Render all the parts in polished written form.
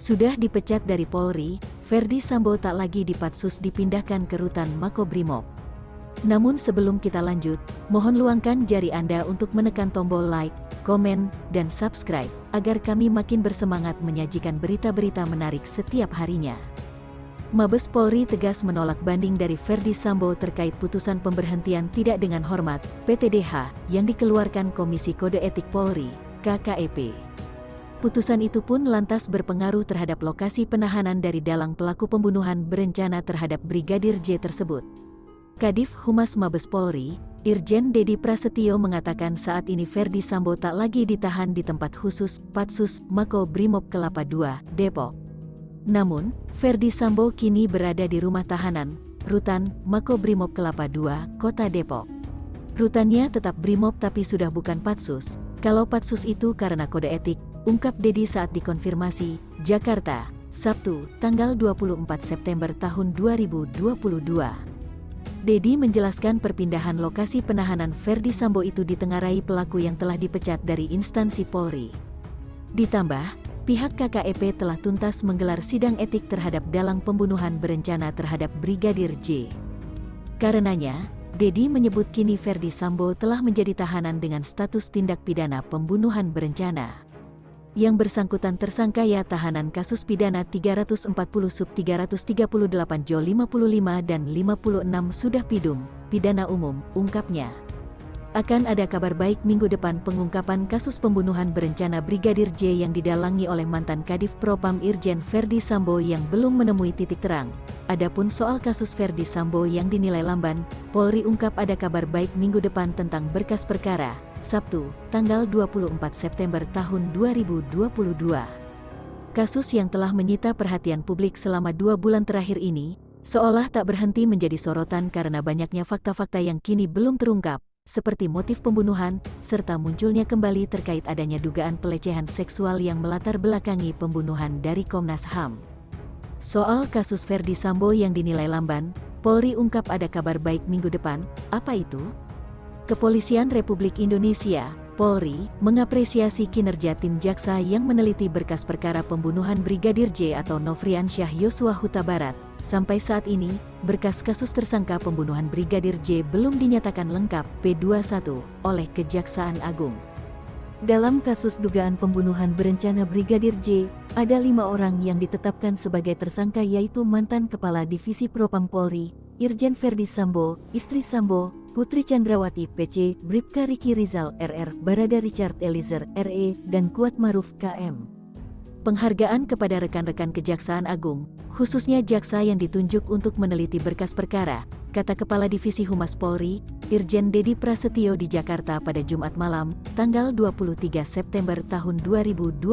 Sudah dipecat dari Polri, Ferdy Sambo tak lagi di Patsus dipindahkan ke Rutan Makobrimob. Namun sebelum kita lanjut, mohon luangkan jari Anda untuk menekan tombol like, komen, dan subscribe, agar kami makin bersemangat menyajikan berita-berita menarik setiap harinya. Mabes Polri tegas menolak banding dari Ferdy Sambo terkait putusan pemberhentian tidak dengan hormat, PTDH, yang dikeluarkan Komisi Kode Etik Polri, KKEP. Putusan itu pun lantas berpengaruh terhadap lokasi penahanan dari dalang pelaku pembunuhan berencana terhadap Brigadir J tersebut. Kadif Humas Mabes Polri, Irjen Dedi Prasetyo mengatakan saat ini Ferdy Sambo tak lagi ditahan di tempat khusus Patsus Makobrimob Kelapa II, Depok. Namun, Ferdy Sambo kini berada di rumah tahanan, Rutan Makobrimob Kelapa II, Kota Depok. Rutannya tetap Brimob tapi sudah bukan Patsus. Kalau Patsus itu karena kode etik, ungkap Dedi saat dikonfirmasi, Jakarta, Sabtu, tanggal 24 September tahun 2022. Dedi menjelaskan perpindahan lokasi penahanan Ferdy Sambo itu ditengarai pelaku yang telah dipecat dari instansi Polri. Ditambah, pihak KKEP telah tuntas menggelar sidang etik terhadap dalang pembunuhan berencana terhadap Brigadir J. Karenanya, Dedi menyebut kini Ferdy Sambo telah menjadi tahanan dengan status tindak pidana pembunuhan berencana. Yang bersangkutan tersangka ya tahanan kasus pidana 340 sub 338 Jo 55 dan 56 sudah pidana umum, ungkapnya. Akan ada kabar baik minggu depan pengungkapan kasus pembunuhan berencana Brigadir J yang didalangi oleh mantan Kadif Propam Irjen Ferdy Sambo yang belum menemui titik terang. Adapun soal kasus Ferdy Sambo yang dinilai lamban, Polri ungkap ada kabar baik minggu depan tentang berkas perkara, Sabtu, tanggal 24 September tahun 2022. Kasus yang telah menyita perhatian publik selama 2 bulan terakhir ini, seolah tak berhenti menjadi sorotan karena banyaknya fakta-fakta yang kini belum terungkap, seperti motif pembunuhan, serta munculnya kembali terkait adanya dugaan pelecehan seksual yang melatar belakangi pembunuhan dari Komnas HAM. Soal kasus Ferdy Sambo yang dinilai lamban, Polri ungkap ada kabar baik minggu depan. Apa itu? Kepolisian Republik Indonesia, Polri, mengapresiasi kinerja tim jaksa yang meneliti berkas perkara pembunuhan Brigadir J atau Nofriansyah Yosua Huta Barat. Sampai saat ini, berkas kasus tersangka pembunuhan Brigadir J belum dinyatakan lengkap P21 oleh Kejaksaan Agung. Dalam kasus dugaan pembunuhan berencana Brigadir J, ada 5 orang yang ditetapkan sebagai tersangka yaitu mantan Kepala Divisi Propam Polri, Irjen Ferdy Sambo, istri Sambo, Putri Chandrawati PC, Bribka Riki Rizal RR, Barada Richard Eliezer RE, dan Kuat Maruf KM. Penghargaan kepada rekan-rekan Kejaksaan Agung, khususnya jaksa yang ditunjuk untuk meneliti berkas perkara, kata Kepala Divisi Humas Polri, Irjen Dedi Prasetyo di Jakarta pada Jumat malam, tanggal 23 September tahun 2022.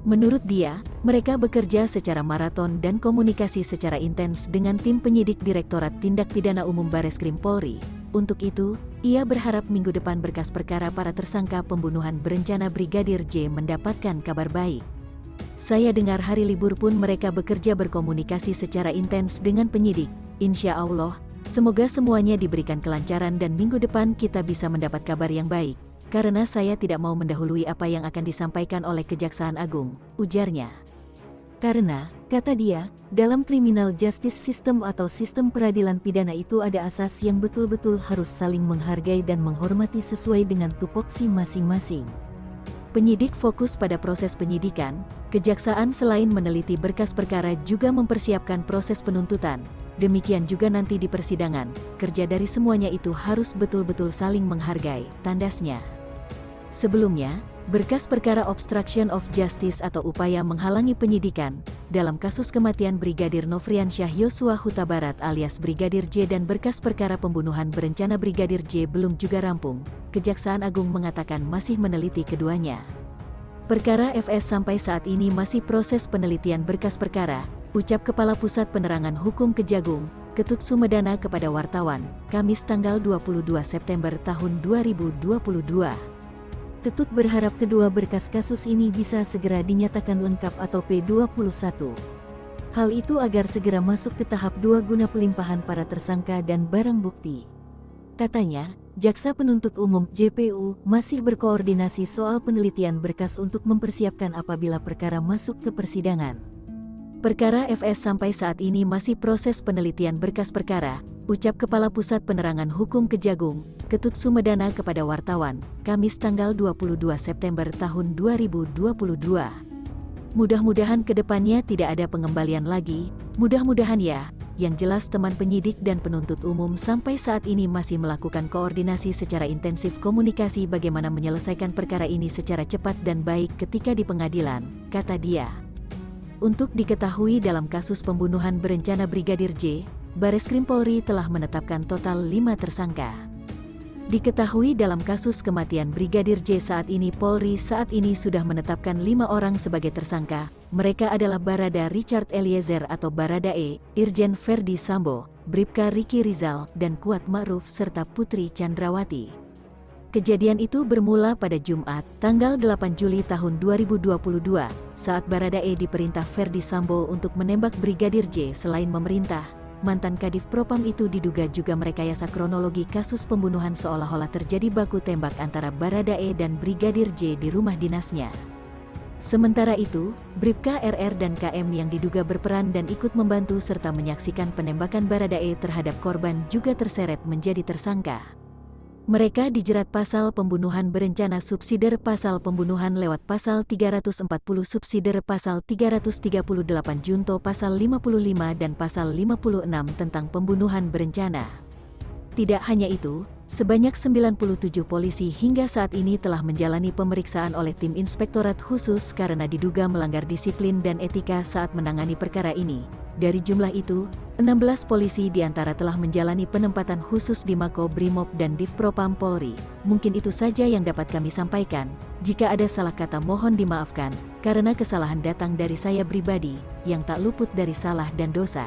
Menurut dia, mereka bekerja secara maraton dan komunikasi secara intens dengan tim penyidik Direktorat Tindak Pidana Umum Bareskrim Polri. Untuk itu, ia berharap minggu depan berkas perkara para tersangka pembunuhan berencana Brigadir J mendapatkan kabar baik. Saya dengar hari libur pun mereka bekerja berkomunikasi secara intens dengan penyidik. Insya Allah, semoga semuanya diberikan kelancaran dan minggu depan kita bisa mendapat kabar yang baik. Karena saya tidak mau mendahului apa yang akan disampaikan oleh Kejaksaan Agung, ujarnya. Karena, kata dia, dalam criminal justice system atau sistem peradilan pidana itu ada asas yang betul-betul harus saling menghargai dan menghormati sesuai dengan tupoksi masing-masing. Penyidik fokus pada proses penyidikan, kejaksaan selain meneliti berkas perkara juga mempersiapkan proses penuntutan. Demikian juga nanti di persidangan, kerja dari semuanya itu harus betul-betul saling menghargai, tandasnya. Sebelumnya, berkas perkara obstruction of justice atau upaya menghalangi penyidikan dalam kasus kematian Brigadir Nofriansyah Yosua Huta Barat alias Brigadir J dan berkas perkara pembunuhan berencana Brigadir J belum juga rampung. Kejaksaan Agung mengatakan masih meneliti keduanya. Perkara FS sampai saat ini masih proses penelitian berkas perkara, ucap Kepala Pusat Penerangan Hukum Kejagung, Ketut Sumedana kepada wartawan, Kamis tanggal 22 September tahun 2022. Ketut berharap kedua berkas kasus ini bisa segera dinyatakan lengkap atau P21. Hal itu agar segera masuk ke tahap 2 guna pelimpahan para tersangka dan barang bukti. Katanya, Jaksa Penuntut Umum (JPU) masih berkoordinasi soal penelitian berkas untuk mempersiapkan apabila perkara masuk ke persidangan. Perkara FS sampai saat ini masih proses penelitian berkas perkara, ucap Kepala Pusat Penerangan Hukum Kejagung, Ketut Sumedana kepada wartawan, Kamis tanggal 22 September tahun 2022. Mudah-mudahan ke depannya tidak ada pengembalian lagi, mudah-mudahan ya. Yang jelas teman penyidik dan penuntut umum sampai saat ini masih melakukan koordinasi secara intensif komunikasi bagaimana menyelesaikan perkara ini secara cepat dan baik ketika di pengadilan, kata dia. Untuk diketahui dalam kasus pembunuhan berencana Brigadir J, Bareskrim Polri telah menetapkan total 5 tersangka. Diketahui dalam kasus kematian Brigadir J saat ini Polri saat ini sudah menetapkan 5 orang sebagai tersangka. Mereka adalah Barada Richard Eliezer atau Baradae, Irjen Ferdi Sambo, Bribka Riki Rizal, dan Kuat Ma'ruf serta Putri Chandrawati. Kejadian itu bermula pada Jumat, tanggal 8 Juli tahun 2022, saat Baradae diperintah Ferdi Sambo untuk menembak Brigadir J. Selain memerintah, mantan Kadif Propam itu diduga juga merekayasa kronologi kasus pembunuhan seolah-olah terjadi baku tembak antara Baradae dan Brigadir J di rumah dinasnya. Sementara itu, Bribka RR dan KM yang diduga berperan dan ikut membantu serta menyaksikan penembakan Baradae terhadap korban juga terseret menjadi tersangka. Mereka dijerat pasal pembunuhan berencana subsidiar pasal pembunuhan lewat pasal 340 subsidiar pasal 338 junto pasal 55 dan pasal 56 tentang pembunuhan berencana. Tidak hanya itu, sebanyak 97 polisi hingga saat ini telah menjalani pemeriksaan oleh tim Inspektorat Khusus karena diduga melanggar disiplin dan etika saat menangani perkara ini. Dari jumlah itu, 16 polisi diantara telah menjalani penempatan khusus di Mako Brimob dan Divpropam Polri. Mungkin itu saja yang dapat kami sampaikan. Jika ada salah kata mohon dimaafkan, karena kesalahan datang dari saya pribadi, yang tak luput dari salah dan dosa.